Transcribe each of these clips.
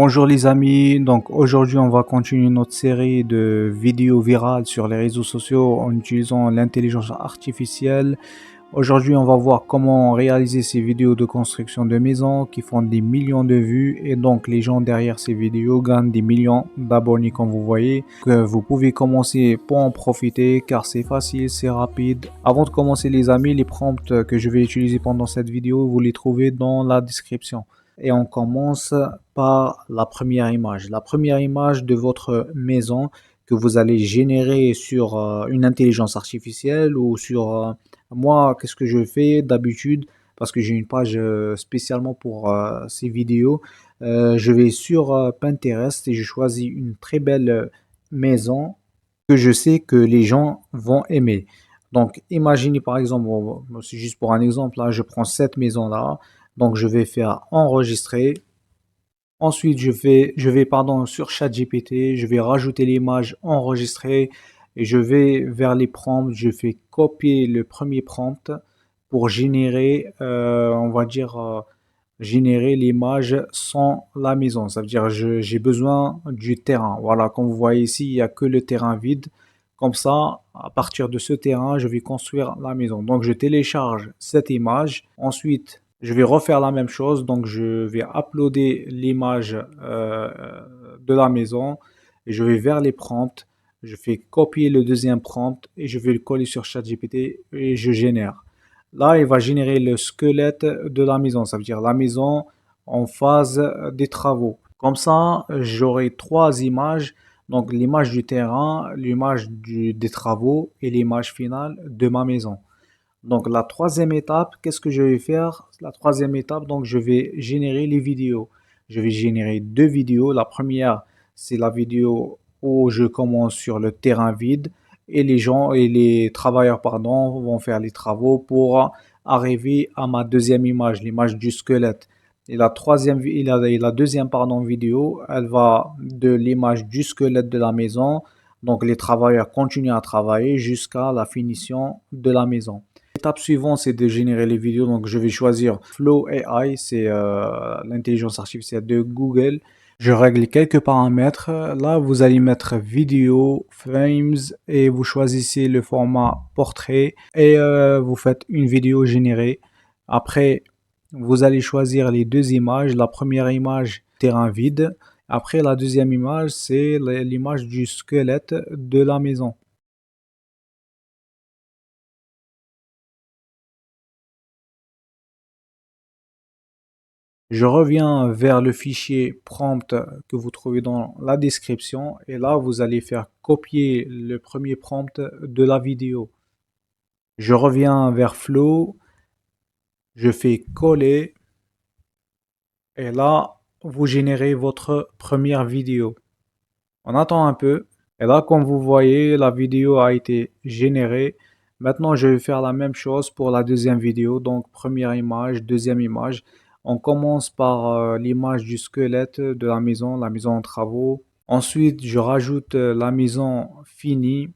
Bonjour les amis, donc aujourd'hui on va continuer notre série de vidéos virales sur les réseaux sociaux en utilisant l'intelligence artificielle. Aujourd'hui on va voir comment réaliser ces vidéos de construction de maisons qui font des millions de vues et donc les gens derrière ces vidéos gagnent des millions d'abonnés comme vous voyez. Que vous pouvez commencer pour en profiter car c'est facile, c'est rapide. Avant de commencer les amis, les prompts que je vais utiliser pendant cette vidéo, vous les trouvez dans la description. Et on commence par la première image. La première image de votre maison que vous allez générer sur une intelligence artificielle ou sur moi, qu'est-ce que je fais d'habitude parce que j'ai une page spécialement pour ces vidéos. Je vais sur Pinterest et je choisis une très belle maison que je sais que les gens vont aimer. Donc, imaginez par exemple, c'est juste pour un exemple, là, je prends cette maison-là. Donc, je vais faire enregistrer. Ensuite, je vais sur ChatGPT, je vais rajouter l'image enregistrée et je vais vers les prompts. Je fais copier le premier prompt pour générer, on va dire, générer l'image sans la maison. Ça veut dire j'ai besoin du terrain. Voilà, comme vous voyez ici, il n'y a que le terrain vide. Comme ça, à partir de ce terrain, je vais construire la maison. Donc, je télécharge cette image. Ensuite, je vais refaire la même chose. Donc, je vais uploader l'image de la maison et je vais vers les prompts. Je fais copier le deuxième prompt et je vais le coller sur ChatGPT et je génère. Là, il va générer le squelette de la maison. Ça veut dire la maison en phase des travaux. Comme ça, j'aurai trois images. Donc, l'image du terrain, l'image des travaux et l'image finale de ma maison. Donc, la troisième étape, qu'est-ce que je vais faire? La troisième étape, donc, je vais générer les vidéos. Je vais générer deux vidéos. La première, c'est la vidéo où je commence sur le terrain vide et les gens et les travailleurs, pardon, vont faire les travaux pour arriver à ma deuxième image, l'image du squelette. Et la troisième, et la deuxième, pardon, vidéo, elle va de l'image du squelette de la maison. Donc, les travailleurs continuent à travailler jusqu'à la finition de la maison. L'étape suivante, c'est de générer les vidéos. Donc, je vais choisir Flow AI, c'est l'intelligence artificielle de Google. Je règle quelques paramètres. Là, vous allez mettre vidéo, frames et vous choisissez le format portrait et vous faites une vidéo générée. Après, vous allez choisir les deux images. La première image, terrain vide. Après, la deuxième image, c'est l'image du squelette de la maison. Je reviens vers le fichier prompt que vous trouvez dans la description et là vous allez faire copier le premier prompt de la vidéo. Je reviens vers Flow, je fais coller et là vous générez votre première vidéo. On attend un peu et là comme vous voyez la vidéo a été générée. Maintenant je vais faire la même chose pour la deuxième vidéo, donc première image, deuxième image. On commence par l'image du squelette de la maison en travaux. Ensuite, je rajoute la maison finie.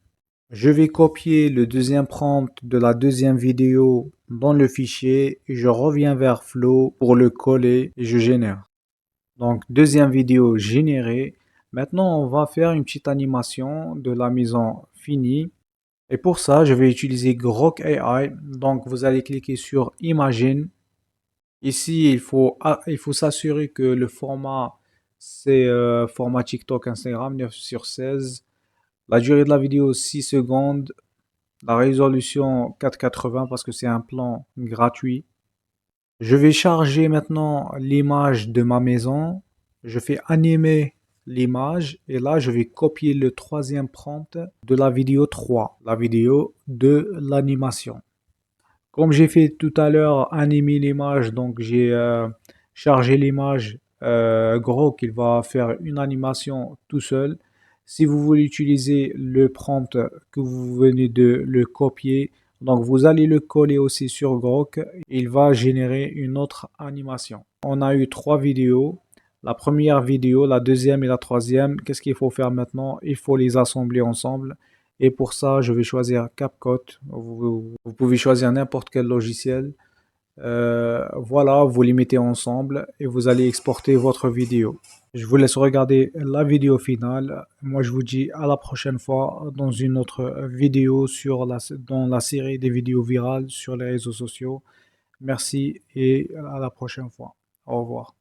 Je vais copier le deuxième prompt de la deuxième vidéo dans le fichier et je reviens vers Flow pour le coller et je génère. Donc, deuxième vidéo générée. Maintenant, on va faire une petite animation de la maison finie. Et pour ça, je vais utiliser Grok AI. Donc, vous allez cliquer sur Imagine. Ici, il faut s'assurer que le format, c'est format TikTok, Instagram, 9/16. La durée de la vidéo, 6 secondes. La résolution 480 parce que c'est un plan gratuit. Je vais charger maintenant l'image de ma maison. Je fais animer l'image et là, je vais copier le troisième prompt de la vidéo 3, la vidéo de l'animation. Comme j'ai fait tout à l'heure, animer l'image, donc j'ai chargé l'image gros qu'il va faire une animation tout seul. Si vous voulez utiliser le prompt que vous venez de le copier, donc vous allez le coller aussi sur Grok, il va générer une autre animation. On a eu trois vidéos. La première vidéo, la deuxième et la troisième, qu'est-ce qu'il faut faire maintenant? Il faut les assembler ensemble. Et pour ça, je vais choisir CapCut. Vous pouvez choisir n'importe quel logiciel. Voilà, vous les mettez ensemble et vous allez exporter votre vidéo. Je vous laisse regarder la vidéo finale. Moi, je vous dis à la prochaine fois dans une autre vidéo dans la série des vidéos virales sur les réseaux sociaux. Merci et à la prochaine fois. Au revoir.